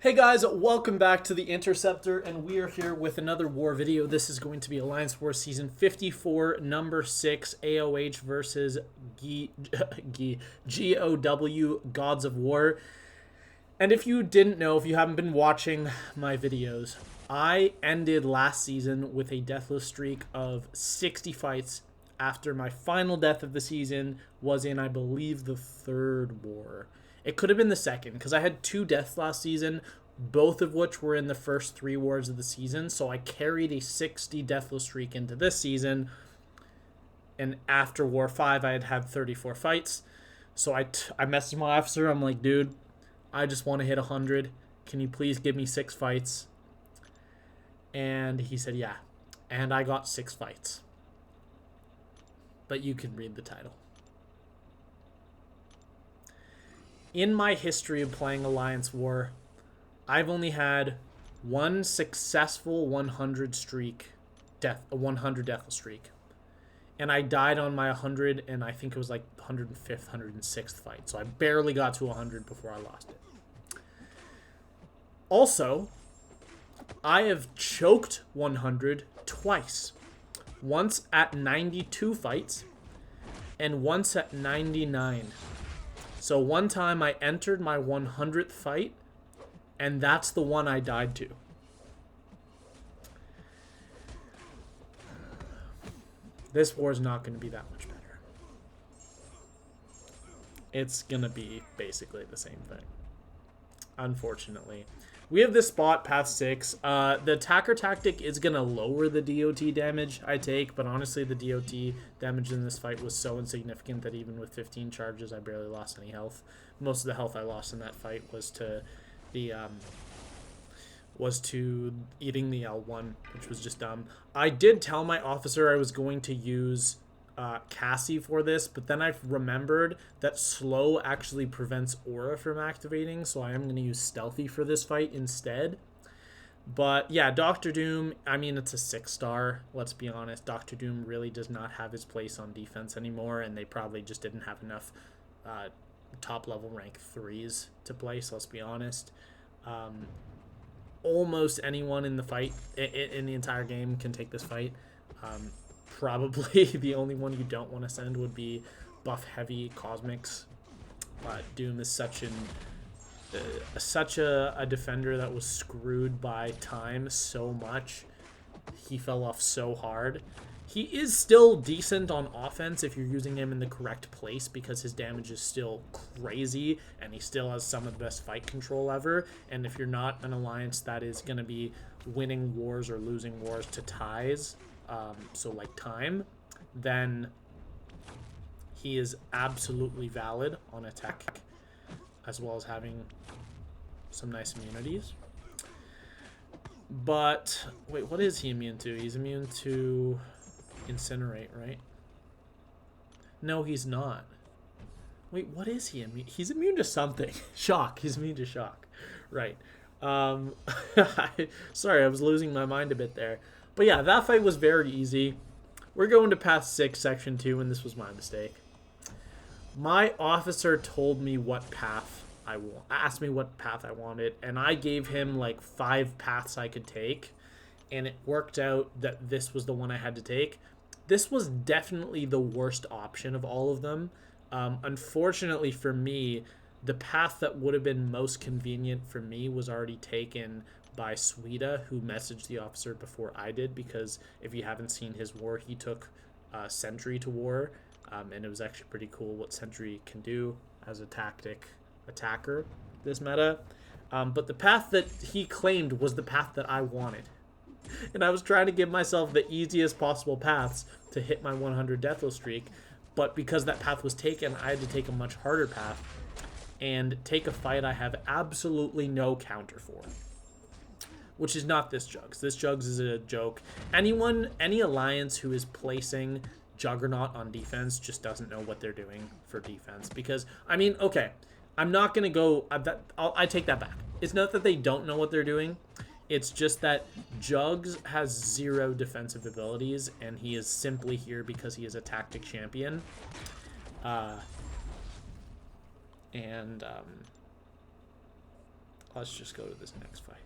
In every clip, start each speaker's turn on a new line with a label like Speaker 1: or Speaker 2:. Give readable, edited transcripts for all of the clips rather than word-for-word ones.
Speaker 1: Hey guys, welcome back to the Interceptor, and we are here with another war video. This is going to be Alliance War Season 54, Number 6, AOH versus GOW, Gods of War. And if you didn't know, if you haven't been watching my videos, I ended last season with a deathless streak of 60 fights after my final death of the season was in, I believe, the third war. It could have been the second, because I had two deaths last season, both of which were in the first three wars of the season. So I carried a 60 deathless streak into this season. And after War 5, I had had 34 fights. So I messaged my officer. I'm like, dude, I just want to hit 100. Can you please give me 6 fights? And he said, yeah. And I got 6 fights. But you can read the title. In my history of playing Alliance War, I've only had one successful 100 streak, a 100 deathless streak. And I died on my 100, and I think it was like 105th, 106th fight. So I barely got to 100 before I lost it. Also, I have choked 100 twice. Once at 92 fights, and once at 99. So one time I entered my 100th fight, and that's the one I died to. This war is not going to be that much better. It's going to be basically the same thing, unfortunately. We have this spot, path 6. The attacker tactic is going to lower the DOT damage I take, but honestly, the DOT damage in this fight was so insignificant that even with 15 charges, I barely lost any health. Most of the health I lost in that fight was to the eating the L1, which was just dumb. I did tell my officer I was going to use Cassie for this, but then I remembered that slow actually prevents aura from activating, so I am going to use Stealthy for this fight instead. But yeah, Doctor Doom, I mean, it's a 6-star, let's be honest. Doctor Doom really does not have his place on defense anymore, and they probably just didn't have enough top level rank 3s to play, so let's be honest. Almost anyone in the fight, in the entire game, can take this fight. Probably the only one you don't want to send would be buff heavy Cosmics. But Doom is such a defender that was screwed by time so much. He fell off so hard. He is still decent on offense if you're using him in the correct place, because his damage is still crazy and he still has some of the best fight control ever. And if you're not an alliance that is going to be winning wars or losing wars to ties, so like time, then he is absolutely valid on attack, as well as having some nice immunities. But wait, what is he immune to? He's immune to Incinerate, right? No, he's not. Wait, what is he immune? He's immune to something. Shock. He's immune to shock. Right. Sorry, I was losing my mind a bit there. But yeah, that fight was very easy. We're going to path 6, section 2, and this was my mistake. My officer told me what path asked me what path I wanted, and I gave him like 5 paths I could take, and it worked out that this was the one I had to take. This was definitely the worst option of all of them. Unfortunately for me, the path that would have been most convenient for me was already taken by Sweda, who messaged the officer before I did, because if you haven't seen his war, he took Sentry to war, and it was actually pretty cool what Sentry can do as a attacker this meta. But the path that he claimed was the path that I wanted. And I was trying to give myself the easiest possible paths to hit my 100 deathless streak, but because that path was taken, I had to take a much harder path and take a fight I have absolutely no counter for, which is not this Jugs. This Jugs is a joke. Any alliance who is placing Juggernaut on defense just doesn't know what they're doing for defense. Because, I mean, okay, I'm not going to go... I take that back. It's not that they don't know what they're doing. It's just that Jugs has 0 defensive abilities, and he is simply here because he is a tactic champion. let's just go to this next fight.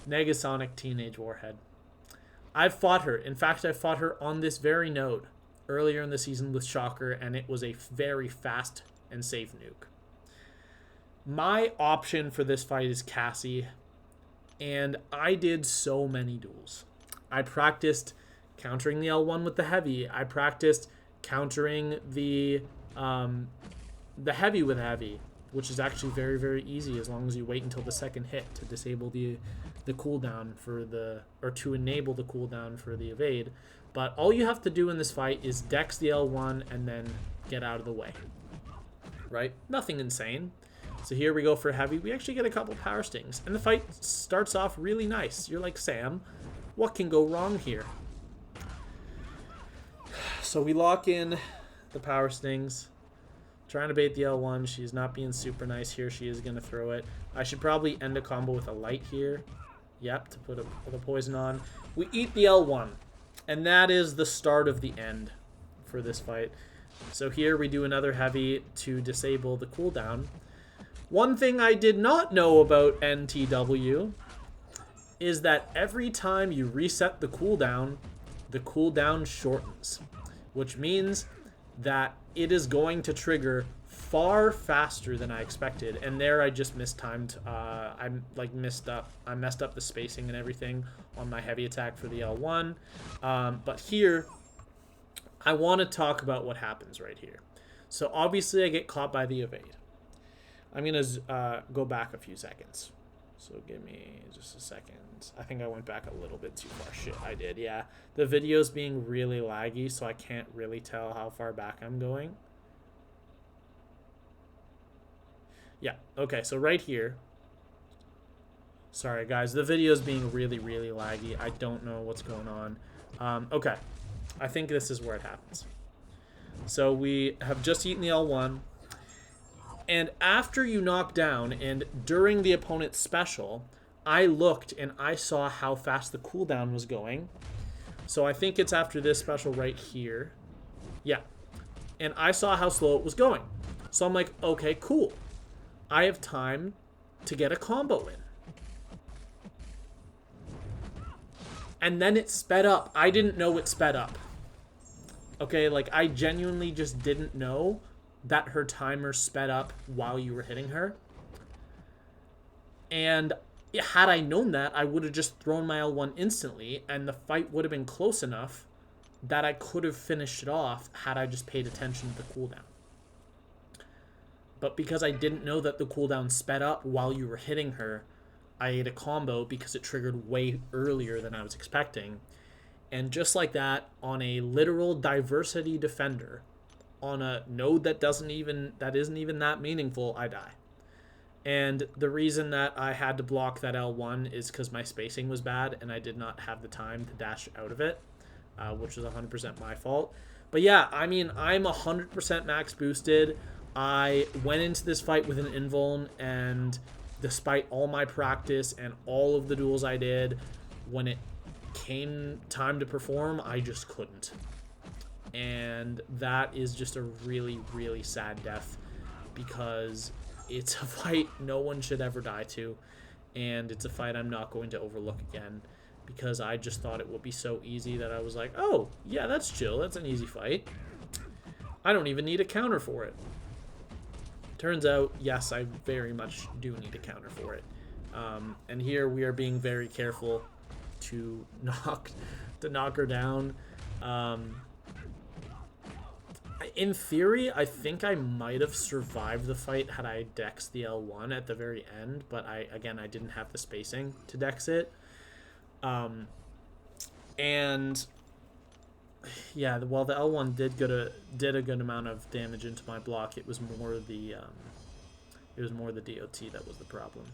Speaker 1: Negasonic Teenage Warhead. I've fought her. In fact, I fought her on this very node earlier in the season with Shocker, and it was a very fast and safe nuke. My option for this fight is Cassie, and I did so many duels. I practiced countering the L1 with the heavy. I practiced countering the heavy with heavy, which is actually very, very easy as long as you wait until the second hit to disable the cooldown for the, or to enable the cooldown for the evade. But all you have to do in this fight is dex the L1 and then get out of the way. Right? Nothing insane. So here we go for heavy. We actually get a couple power stings, and the fight starts off really nice. You're like, Sam, what can go wrong here? So we lock in the power stings. Trying to bait the L1. She's not being super nice here. She is going to throw it. I should probably end a combo with a light here. Yep, to put a poison on. We eat the L1. And that is the start of the end for this fight. So here we do another heavy to disable the cooldown. One thing I did not know about NTW is that every time you reset the cooldown shortens, which means that it is going to trigger far faster than I expected. And there I just mistimed. I messed up the spacing and everything on my heavy attack for the L1. But here, I want to talk about what happens right here. So obviously I get caught by the evade. I'm going to go back a few seconds. So give me just a second. I think I went back a little bit too far. Shit, I did, yeah. The video's being really laggy, so I can't really tell how far back I'm going. Yeah, okay, so right here. Sorry, guys. The video's being really, really laggy. I don't know what's going on. Okay, I think this is where it happens. So we have just eaten the L1. And after you knock down, and during the opponent's special, I looked and I saw how fast the cooldown was going. So I think it's after this special right here. Yeah. And I saw how slow it was going. So I'm like, okay, cool. I have time to get a combo in. And then it sped up. I didn't know it sped up. Okay, like I genuinely just didn't know that her timer sped up while you were hitting her. And had I known that, I would have just thrown my L1 instantly, and the fight would have been close enough that I could have finished it off had I just paid attention to the cooldown. But because I didn't know that the cooldown sped up while you were hitting her, I ate a combo because it triggered way earlier than I was expecting. And just like that, on a literal diversity defender, on a node that isn't even that meaningful, I die. And the reason that I had to block that L1 is because my spacing was bad and I did not have the time to dash out of it, which was 100% my fault. But yeah, I mean, I'm 100% max boosted. I went into this fight with an invuln, and despite all my practice and all of the duels I did, when it came time to perform, I just couldn't. And that is just a really, really sad death, because it's a fight no one should ever die to, and it's a fight I'm not going to overlook again, because I just thought it would be so easy that I was like, oh, yeah, that's chill. That's an easy fight. I don't even need a counter for it. Turns out, yes, I very much do need a counter for it. And here we are being very careful to knock her down. In theory, I think I might have survived the fight had I dexed the L1 at the very end, but I didn't have the spacing to dex it. And yeah, while the L1 did a good amount of damage into my block, it was more the DOT that was the problem.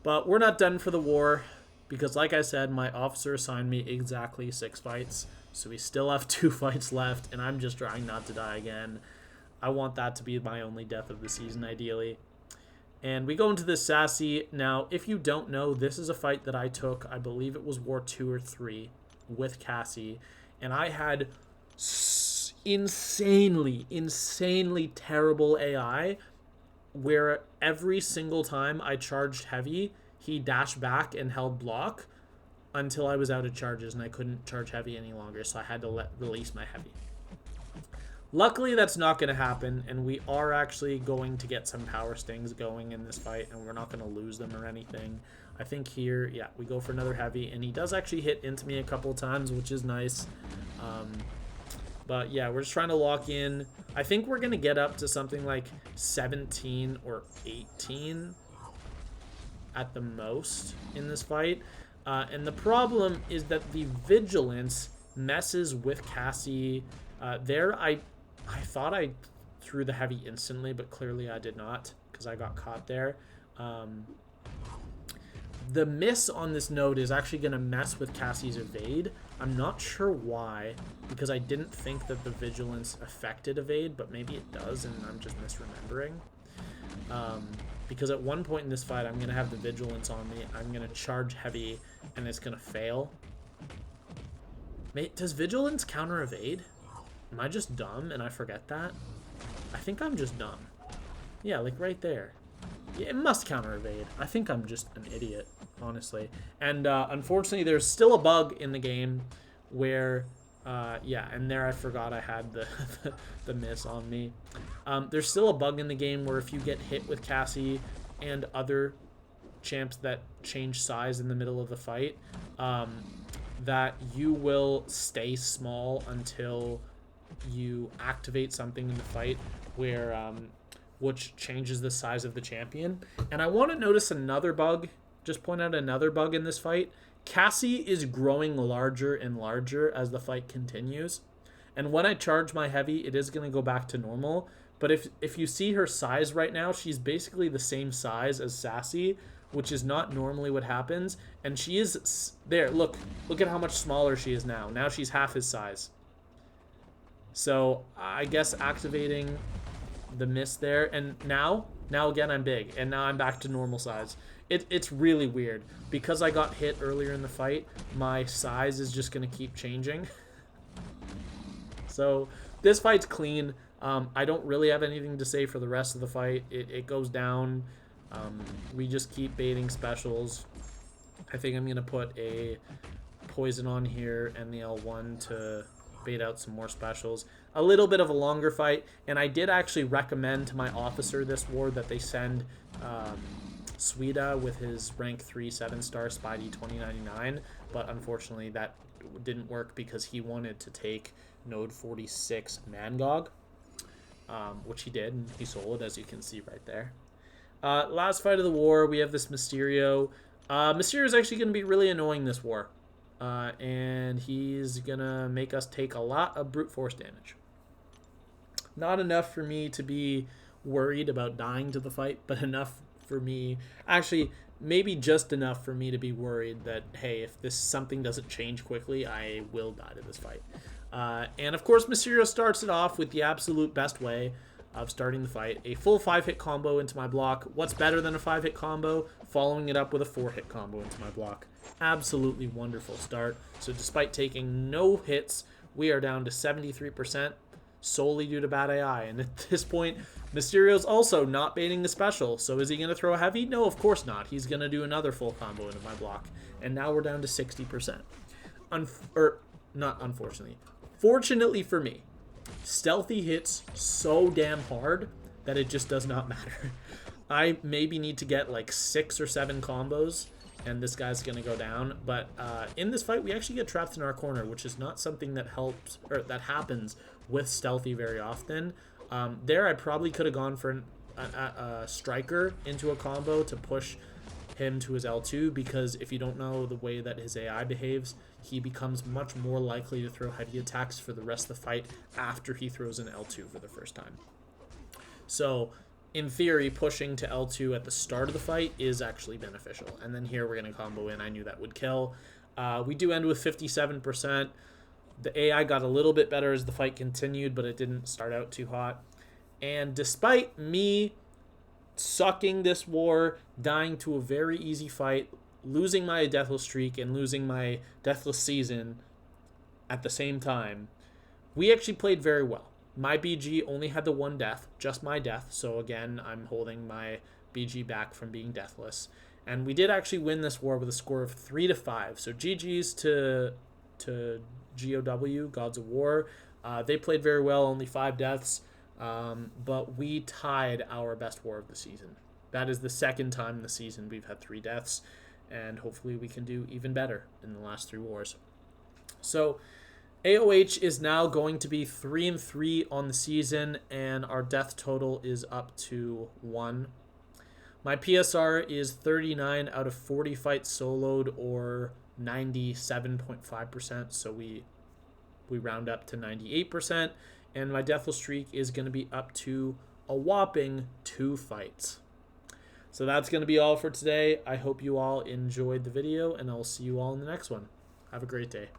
Speaker 1: But we're not done for the war, because like I said, my officer assigned me exactly 6 fights. So we still have 2 fights left, and I'm just trying not to die again. I want that to be my only death of the season, ideally. And we go into this Sassy. Now, if you don't know, this is a fight that I took, I believe it was War 2 or 3, with Cassie. And I had insanely terrible AI where every single time I charged heavy, he dashed back and held block until I was out of charges and I couldn't charge heavy any longer, so I had to release my heavy. Luckily, that's not going to happen, and we are actually going to get some power stings going in this fight, and we're not going to lose them or anything. I think here, yeah, we go for another heavy, and he does actually hit into me a couple of times, which is nice. But yeah, we're just trying to lock in. I think we're going to get up to something like 17 or 18 at the most in this fight. And the problem is that the vigilance messes with Cassie. I thought I threw the heavy instantly, but clearly I did not because I got caught there. The miss on this node is actually going to mess with Cassie's evade. I'm not sure why, because I didn't think that the vigilance affected evade, but maybe it does, and I'm just misremembering. Because at one point in this fight, I'm going to have the vigilance on me. I'm going to charge heavy, and it's going to fail. Does vigilance counter evade? Am I just dumb and I forget that? I think I'm just dumb. Yeah, like right there. Yeah, it must counter evade. I think I'm just an idiot, honestly. And unfortunately, there's still a bug in the game where, yeah, and there I forgot I had the miss on me. There's still a bug in the game where if you get hit with Cassie and other champs that change size in the middle of the fight, that you will stay small until you activate something in the fight where which changes the size of the champion. And I want to notice another bug, just point out another bug in this fight. Cassie is growing larger and larger as the fight continues, and when I charge my heavy, it is going to go back to normal. But if you see her size right now, she's basically the same size as Sassy, which is not normally what happens. And she is there. Look at how much smaller she is now. Now she's half his size. So I guess activating the miss there, and now again I'm big, and now I'm back to normal size. It's really weird because I got hit earlier in the fight. My size is just gonna keep changing. So this fight's clean. I don't really have anything to say for the rest of the fight. It goes down. We just keep baiting specials. I think I'm gonna put a poison on here and the L1 to bait out some more specials. A little bit of a longer fight, and I did actually recommend to my officer this war that they send Suida with his rank 3 7-star Spidey 2099, but unfortunately that didn't work because he wanted to take node 46 Mangog, which he did, and he sold, as you can see right there. Last fight of the war, we have this Mysterio. Mysterio is actually going to be really annoying this war. And he's gonna make us take a lot of brute force damage. Not enough for me to be worried about dying to the fight, but enough for me, actually maybe just enough for me to be worried that, hey, if this something doesn't change quickly, I will die to this fight. And of course, Mysterio starts it off with the absolute best way of starting the fight. A full 5-hit combo into my block. What's better than a 5-hit combo? Following it up with a 4-hit combo into my block. Absolutely wonderful start. So despite taking no hits, we are down to 73% solely due to bad AI. And at this point, Mysterio's also not baiting the special. So is he going to throw a heavy? No, of course not. He's going to do another full combo into my block. And now we're down to 60%. Not unfortunately. Fortunately for me, Stealthy hits so damn hard that it just does not matter. I maybe need to get like 6 or 7 combos and this guy's gonna go down. But in this fight, we actually get trapped in our corner, which is not something that helps or that happens with Stealthy very often. There, I probably could have gone for a striker into a combo to push him to his L2, because if you don't know the way that his AI behaves, he becomes much more likely to throw heavy attacks for the rest of the fight after he throws an L2 for the first time. So in theory, pushing to L2 at the start of the fight is actually beneficial. And then here we're going to combo in. I knew that would kill. We do end with 57%. The AI got a little bit better as the fight continued, but it didn't start out too hot. And despite me sucking this war, dying to a very easy fight, losing my Deathless streak and losing my Deathless season at the same time, we actually played very well. My BG only had the one death, just my death. So again, I'm holding my BG back from being deathless. And we did actually win this war with a score of 3-5. So GG's to GOW, Gods of War. They played very well, only 5 deaths. But we tied our best war of the season. That is the second time in the season we've had 3 deaths. And hopefully we can do even better in the last 3 wars. So AOH is now going to be 3-3 on the season, and our death total is up to 1. My PSR is 39 out of 40 fights soloed, or 97.5%, so we round up to 98%, and my deathless streak is going to be up to a whopping 2 fights. So that's going to be all for today. I hope you all enjoyed the video, and I'll see you all in the next one. Have a great day.